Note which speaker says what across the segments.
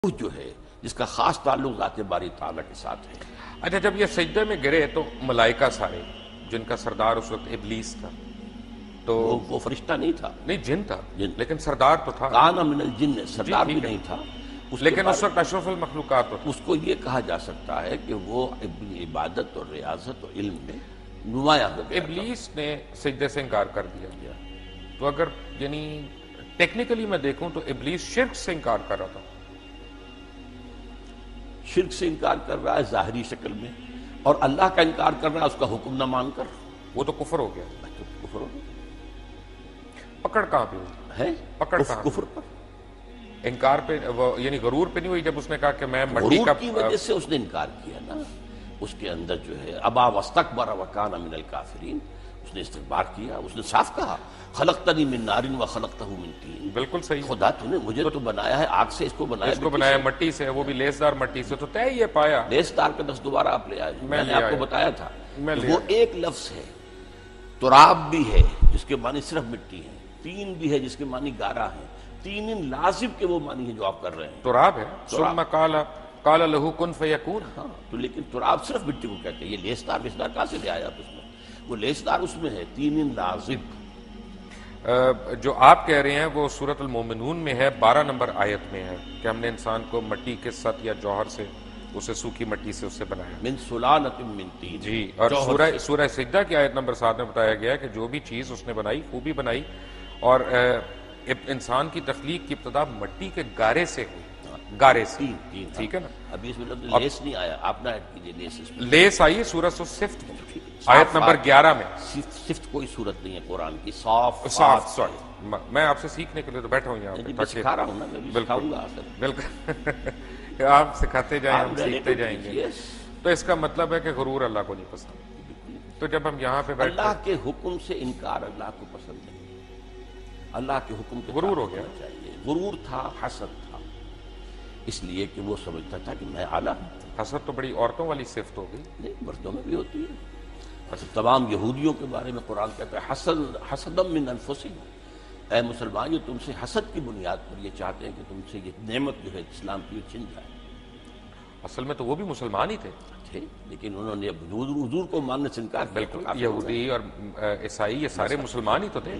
Speaker 1: جو ہے جس کا خاص تعلق ذات باری تعالیٰ کے ساتھ ہے۔
Speaker 2: اچھا، جب یہ سجدے میں گرے تو ملائکہ سارے، جن کا سردار اس وقت ابلیس تھا، تو
Speaker 1: وہ فرشتہ نہیں تھا،
Speaker 2: نہیں جن تھا،
Speaker 1: جن
Speaker 2: لیکن سردار تو تھا،
Speaker 1: کان من الجن، سردار بھی نہیں تھا،
Speaker 2: لیکن اس وقت اشرف المخلوقات تو تھا۔
Speaker 1: اس کو یہ کہا جا سکتا ہے کہ وہ اپنی عبادت اور ریاضت اور علم میں نمایاں ہو گیا۔
Speaker 2: ابلیس نے سجدے سے انکار کر دیا، تو اگر یعنی ٹیکنیکلی میں دیکھوں تو ابلیس شرک سے انکار کر رہا تھا،
Speaker 1: شرک سے انکار کر رہا ہے ظاہری شکل میں، اور اللہ کا انکار کر رہا ہے اس کا حکم نہ مان کر،
Speaker 2: وہ تو کفر ہو گیا۔
Speaker 1: تو کفر ہو گیا
Speaker 2: پکڑ کہاں پہ ہوئی؟
Speaker 1: ہے،
Speaker 2: پکڑ کہاں؟
Speaker 1: کفر پر،
Speaker 2: انکار پہ، یعنی غرور پہ نہیں ہوئی جب اس نے کہا کہ میں مٹی
Speaker 1: غرور
Speaker 2: کا
Speaker 1: کی وجہ سے اس نے انکار کیا نا۔ اس کے اندر جو ہے ابا واستکبر وکان من الکافرین، اس نے استکبار کیا، اس نے صاف کہا خلقتنی من نار وخلقتہ من طین،
Speaker 2: بالکل صحیح،
Speaker 1: خدا تو نے مجھے تو بنایا ہے آگ سے، اس کو بنایا
Speaker 2: اس کو بنایا مٹی سے، وہ بھی لیسدار مٹی سے، تو طے یہ پایا
Speaker 1: لیس دار کا لفظ دوبارہ آپ لے آئے، میں نے
Speaker 2: لے
Speaker 1: آپ کو
Speaker 2: آیا،
Speaker 1: بتایا تھا
Speaker 2: میں
Speaker 1: کہ
Speaker 2: لے
Speaker 1: وہ
Speaker 2: آیا۔
Speaker 1: ایک لفظ ہے، تراب بھی ہے جس کے معنی صرف مٹی ہے، تین بھی ہے جس کے معنی گارا ہے، تین لازم کے وہ معنی ہے جو آپ کر رہے ہیں۔
Speaker 2: تراب ہے،
Speaker 1: تراب۔
Speaker 2: ثم قال له کن فیکون۔
Speaker 1: ہاں تو لیکن تراب صرف مٹی کو کہتے ہیں، یہ لیسدار ویسدار کہاں سے لے آیا آپ اس میں؟ وہ لیسدار اس میں ہے، تین لازم۔
Speaker 2: جو آپ کہہ رہے ہیں وہ سورۃ المومنون میں ہے، 12 نمبر آیت میں ہے کہ ہم نے انسان کو مٹی کے ست یا جوہر سے، اسے سوکھی مٹی سے اسے بنایا۔
Speaker 1: من سلالۃ من طین،
Speaker 2: جی، اور
Speaker 1: جوہر سے۔
Speaker 2: سورہ سجدہ کی آیت نمبر 7 میں بتایا گیا ہے کہ جو بھی چیز اس نے بنائی خوبی بنائی، اور انسان کی تخلیق کی ابتدا مٹی کے گارے سے ہوئی، گارے سے،
Speaker 1: تین،
Speaker 2: ٹھیک ہے نا۔
Speaker 1: ابھی اس میں لفظ لیس نہیں آیا، آپ نہ ایڈ کیجئے لیس اس میں۔
Speaker 2: لیس آئی سورۃ الصفت میں، آیت نمبر 11 میں۔
Speaker 1: صفت کوئی صورت نہیں ہے قرآن کی، صاف
Speaker 2: صاف، سوری، میں آپ سے سیکھنے کے لیے تو بیٹھا ہوں یہاں پہ،
Speaker 1: میں سکھا رہا ہوں نا، میں بھی سکھاؤں گا آخر۔
Speaker 2: بالکل آپ سکھاتے جائیں، ہم سیکھتے جائیں گے۔ تو اس کا مطلب ہے کہ غرور اللہ کو نہیں پسند، تو جب ہم یہاں پہ بیٹھتے
Speaker 1: اللہ کے حکم سے انکار اللہ کو پسند نہیں، اللہ کے حکم کے
Speaker 2: غرور ہو گیا
Speaker 1: چاہیے۔ غرور تھا، حسد تھا، اس لیے کہ وہ سمجھتا تھا کہ میں اعلیٰ ہوں۔
Speaker 2: حسد تو بڑی عورتوں والی صفت ہو گئی۔
Speaker 1: نہیں، مردوں میں بھی ہوتی ہے۔ تمام یہودیوں کے بارے میں قرآن کہتا ہے حسدم من انفسہم، اے مسلمان، یہ تم سے حسد کی بنیاد پر یہ چاہتے ہیں کہ تم سے یہ نعمت جو ہے اسلام کی چھن جائے۔
Speaker 2: اصل میں تو وہ بھی مسلمان ہی تھے،
Speaker 1: لیکن انہوں نے حضور کو ماننے سے انکار کیا۔
Speaker 2: بالکل، یہودی اور عیسائی یہ سارے مسلمان ہی تو تھے،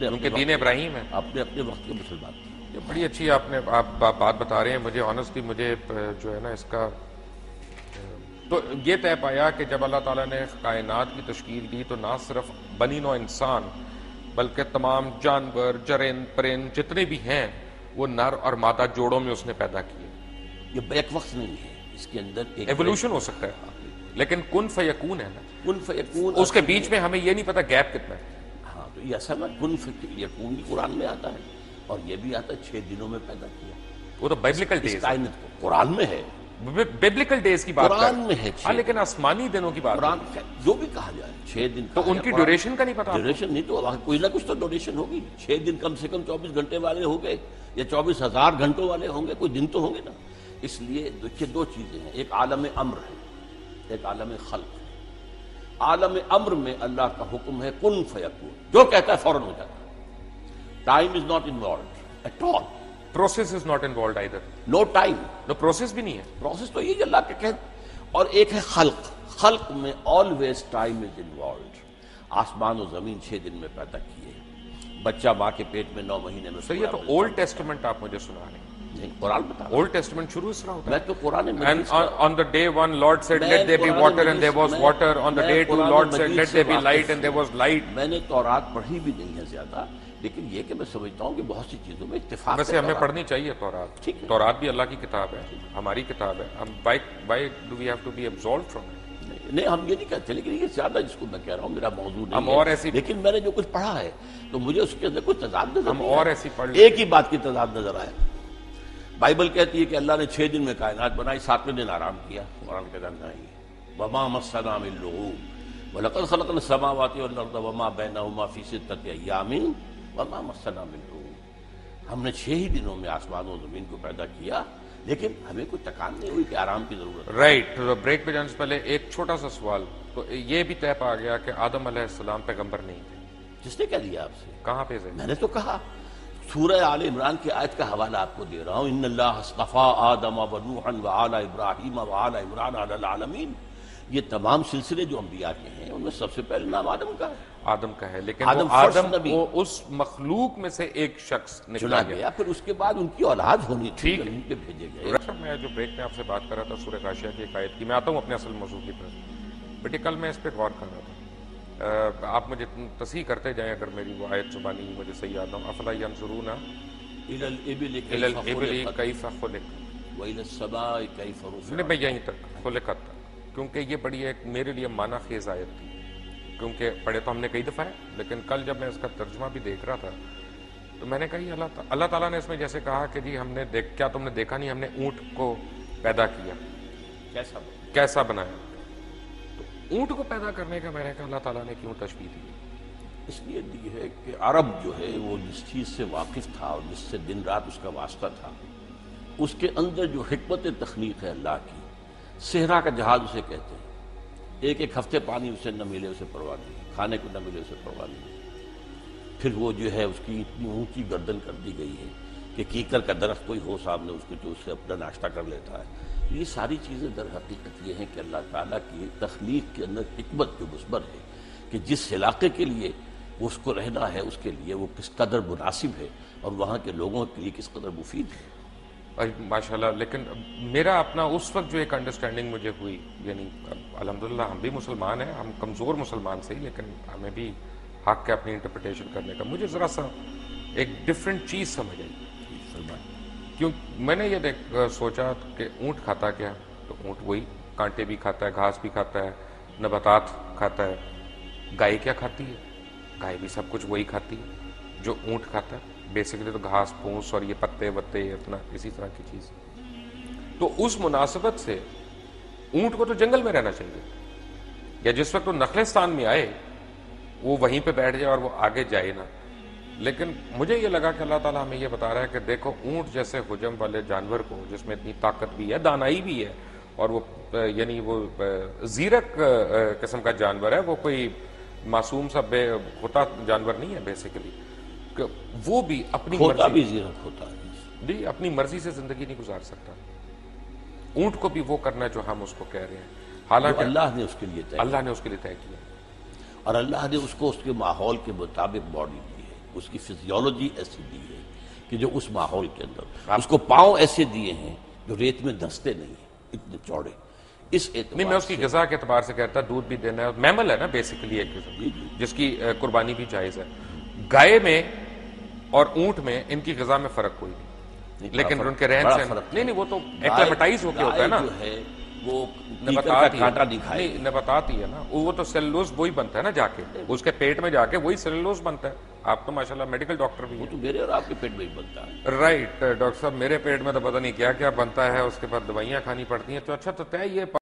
Speaker 2: ان کے دین ابراہیم ہے،
Speaker 1: اپنے اپنے وقت کے مسلمان تھے۔
Speaker 2: یہ بڑی اچھی آپ بات بتا رہے ہیں، مجھے آنیسٹلی مجھے جو ہے نا اس کا تو یہ طے پایا کہ جب اللہ تعالیٰ نے کائنات کی تشکیل دی تو نہ صرف بنی نوع انسان بلکہ تمام جانور، جرند، پرند جتنے بھی ہیں وہ نر اور مادہ جوڑوں میں اس نے پیدا کیے۔
Speaker 1: یہ بیک وقت نہیں ہے، اس کے اندر ایک
Speaker 2: ایوولوشن ہو سکتا ہے، لیکن کن فیکون ہے نا،
Speaker 1: کن فیکون،
Speaker 2: اس کے بیچ میں ہمیں یہ نہیں پتا گیپ کتنا ہے۔
Speaker 1: ہاں تو یہ اصل میں کن فیکون بھی قرآن میں آتا ہے، اور یہ بھی آتا ہے 6 دنوں میں پیدا کیا۔
Speaker 2: وہ تو بائبلیکل
Speaker 1: اس
Speaker 2: ڈیز،
Speaker 1: کائنات کو قرآن میں ہے،
Speaker 2: بائبلیکل ڈیز کی بات
Speaker 1: قرآن میں ہے،
Speaker 2: ہاں، لیکن آسمانی دنوں کی بات
Speaker 1: قرآن جو بھی کہا جائے 6 دن
Speaker 2: تو ان کی ڈیوریشن کا نہیں پتا۔
Speaker 1: ڈیوریشن نہیں تو کوئی نہ کچھ تو ڈیوریشن ہوگی۔ 6 دن کم سے کم 24 گھنٹے والے ہوں گے، یا 24,000 گھنٹوں والے ہوں گے، کوئی دن تو ہوں گے نا۔ اس لیے دیکھیے 2 چیزیں ہیں، ایک عالم امر ہے، ایک عالم خلق ہے۔ عالم امر میں اللہ کا حکم ہے کن فیکون، جو کہتا ہے فوراً ہو جاتا ہے۔ Time is not involved at all,
Speaker 2: process is not involved either,
Speaker 1: no time,
Speaker 2: no process بھی نہیں ہے۔
Speaker 1: پروسیس تو یہ اللہ کے کہتے۔ اور ایک ہے خلق، خلق میں آلویز ٹائم از انوالوڈ۔ آسمان و زمین 6 دن میں پیدا کیے، بچہ ماں کے پیٹ میں 9 مہینے میں۔
Speaker 2: سر یہ تو اولڈ ٹیسٹمنٹ آپ مجھے سنا رہے ہیں،
Speaker 1: نہیں قرآن بتا،
Speaker 2: اولڈ ٹیسٹمنٹ شروع اس طرح ہوتا ہے۔
Speaker 1: میں تو قرآن
Speaker 2: And on the day one Lord said let there be water and there was water, on the day two Lord said let there be light and there was light۔
Speaker 1: میں نے تورات پڑھی بھی نہیں ہے زیادہ، لیکن یہ کہ میں سمجھتا ہوں کہ بہت سی چیزوں میں اتفاق ہے۔
Speaker 2: ویسے ہمیں پڑھنی چاہیے تورات،
Speaker 1: ٹھیک ہے،
Speaker 2: تورات بھی اللہ کی کتاب ہے، ہماری کتاب ہے، ہم why do we have to be absolved from it؟
Speaker 1: نہیں ہم یہ نہیں کہتے، لیکن یہ زیادہ جس کو میں کہہ رہا ہوں میرا موضوع نہیں
Speaker 2: ہم
Speaker 1: ہے،
Speaker 2: اور ایسی
Speaker 1: لیکن میں نے جو کچھ پڑھا ہے تو مجھے اس کے اندر کوئی تضاد نظر
Speaker 2: ہم
Speaker 1: نہیں
Speaker 2: اور
Speaker 1: آیا۔
Speaker 2: ایسی پڑھ
Speaker 1: ایک ہی بات کی تضاد نظر آیا۔ بائبل کہتی ہے کہ اللہ نے 6 دن میں کائنات بنائی، 7ویں دن آرام کیا۔ قرآن کہتا نہیں، وما مسنا من لغوب ولقد خلقنا السماوات والارض وما بینہما فی 6 ایام وما مسنا من لغوب۔ ہم نے 6 ہی دنوں میں آسمان و زمین کو پیدا کیا، لیکن ہمیں کوئی تکان نہیں ہوئی کہ آرام کی ضرورت ہے۔
Speaker 2: رائٹ، بریک پہ جانے سے پہلے ایک چھوٹا سا سوال، تو یہ بھی طے پا گیا کہ آدم علیہ السلام پیغمبر نہیں تھے،
Speaker 1: جس نے کہہ دیا آپ سے؟
Speaker 2: کہاں پہ سے؟
Speaker 1: میں نے تو کہا سورہ آل عمران کی آیت کا حوالہ آپ کو دے رہا ہوں، ان اللہ اصطفیٰ آدم و نوحا و آل ابراہیم و آل عمران علی العالمین. یہ تمام سلسلے جو انبیاء کے ہیں ان میں سب سے پہلے نام آدم کا ہے.
Speaker 2: آدم کا ہے، لیکن
Speaker 1: آدم
Speaker 2: وہ
Speaker 1: فرسٹ
Speaker 2: آدم
Speaker 1: نبی.
Speaker 2: وہ اس مخلوق میں سے ایک شخص
Speaker 1: چنا
Speaker 2: نکلا گیا.
Speaker 1: گیا، پھر اس کے بعد ان کی اولاد ہونی تھی،
Speaker 2: ٹھیک ہے.
Speaker 1: ان کے بھیجے گئے.
Speaker 2: ڈاکٹر صاحب، میں جو بریک میں آپ سے بات کر رہا تھا سورہ غاشیہ کی ایک آیت کی، میں آتا ہوں اپنے اصل موضوع کی طرف. بیٹے کل میں اس پہ غور کر رہا تھا، آپ مجھے تصحیح کرتے جائیں اگر میری وہ آیت زبانی مجھے صحیح یاد ہو. افلا ینظرون
Speaker 1: الی الابل
Speaker 2: الی الابل
Speaker 1: خلقت
Speaker 2: کیف خلقت.
Speaker 1: والی السماء کیف رفعت.
Speaker 2: میں یہیں تک خلقت تک، کیونکہ یہ بڑی ایک میرے لیے معنی خیز آیت تھی، کیونکہ پڑھے تو ہم نے کئی دفعہ ہے، لیکن کل جب میں اس کا ترجمہ بھی دیکھ رہا تھا تو میں نے کہا یہ اللہ تعالیٰ نے اس میں جیسے کہا کہ جی ہم نے کیا تم نے دیکھا نہیں، ہم نے اونٹ کو پیدا کیا، کیسا بنایا. تو اونٹ کو پیدا کرنے کا میں نے کہا اللہ تعالیٰ نے کیوں تشبیہ دی؟
Speaker 1: اس لیے دی ہے کہ عرب جو ہے وہ جس چیز سے واقف تھا اور جس سے دن رات اس کا واسطہ تھا، اس کے اندر جو حکمت تخلیق ہے اللہ کی، صحرا کا جہاز اسے کہتے ہیں. ایک ایک ہفتے پانی اسے نہ ملے اسے پرواہ نہیں، کھانے کو نہ ملے اسے پرواہ نہیں. پھر وہ جو ہے اس کی اتنی اونچی گردن کر دی گئی ہے کہ کیکر کا درخت کوئی ہو سامنے اس کو جو اس سے اپنا ناشتہ کر لیتا ہے. یہ ساری چیزیں در حقیقت یہ ہیں کہ اللہ تعالیٰ کی تخلیق کے اندر حکمت جو مثبت ہے کہ جس علاقے کے لیے وہ اس کو رہنا ہے اس کے لیے وہ کس قدر مناسب ہے اور وہاں کے لوگوں کے لیے کس قدر مفید ہے.
Speaker 2: ماشاءاللہ. لیکن میرا اپنا اس وقت جو ایک انڈرسٹینڈنگ مجھے ہوئی، یعنی الحمدللہ ہم بھی مسلمان ہیں، ہم کمزور مسلمان سے، لیکن ہمیں بھی حق ہے اپنی انٹرپریٹیشن کرنے کا. مجھے ذرا سا ایک ڈفرینٹ چیز سمجھ آئی. کیوں میں نے یہ سوچا کہ اونٹ کھاتا کیا؟ تو اونٹ وہی کانٹے بھی کھاتا ہے، گھاس بھی کھاتا ہے، نباتات کھاتا ہے. گائے کیا کھاتی ہے؟ گائے بھی سب کچھ وہی کھاتی ہے جو اونٹ کھاتا ہے. بیسیکلی تو گھاس پھوس اور یہ پتے وتے اپنا اسی طرح کی چیز. تو اس مناسبت سے اونٹ کو تو جنگل میں رہنا چاہیے، یا جس وقت وہ نخلستان میں آئے وہ وہیں پہ بیٹھ جائے اور وہ آگے جائے نہ. لیکن مجھے یہ لگا کہ اللہ تعالیٰ ہمیں یہ بتا رہا ہے کہ دیکھو اونٹ جیسے حجم والے جانور کو، جس میں اتنی طاقت بھی ہے، دانائی بھی ہے، اور وہ یعنی وہ زیرک قسم کا جانور ہے، وہ کوئی معصوم سا بے خطا جانور نہیں ہے بیسیکلی، کہ وہ بھی اپنی
Speaker 1: ہوتا بھی
Speaker 2: مرضی
Speaker 1: زیرک ہوتا ہے
Speaker 2: جی اپنی مرضی سے زندگی نہیں گزار سکتا. اونٹ کو بھی وہ کرنا ہے جو ہم اس کو کہہ رہے ہیں،
Speaker 1: جو
Speaker 2: حالانکہ
Speaker 1: اللہ نے اس کے لیے طے
Speaker 2: اللہ نے اس کے لیے طے کیا.
Speaker 1: اور اللہ نے اس کو اس کے ماحول کے مطابق باڈی دی ہے، اس کی فزیولوجی ایسی دی ہے کہ جو اس ماحول کے اندر اس کو پاؤں ایسے دیے ہیں جو ریت میں دھنستے نہیں ہیں، اتنے چوڑے. اس
Speaker 2: نہیں، میں اس کی غذا کے اعتبار سے کہتا دودھ بھی دینا ہے، میمل ہے نا بیسیکلی ایک قسم جس کی قربانی بھی جائز ہے. گائے میں اور اونٹ میں ان کی غذا میں فرق کوئی نہیں، لیکن ان کے رہن سہن نہیں وہ تو ایکلیمیٹائز ہو کے ہوتا ہے نا،
Speaker 1: جو ہے وہ
Speaker 2: نباتات ہی
Speaker 1: کانٹا دکھائے
Speaker 2: نہیں، نباتات ہی ہے نا، وہ تو سیلولوز وہی بنتا ہے نا، جا کے اس کے پیٹ میں جا کے وہی سیلولوز بنتا ہے. آپ تو ماشاءاللہ میڈیکل ڈاکٹر بھی
Speaker 1: وہ
Speaker 2: ہیں.
Speaker 1: تو میرے اور آپ کے پیٹ میں ہی بنتا ہے.
Speaker 2: رائٹ ڈاکٹر صاحب، میرے پیٹ میں تو پتہ نہیں کیا کیا بنتا ہے، اس کے بعد دوائیاں کھانی پڑتی ہیں. تو اچھا تو طے یہ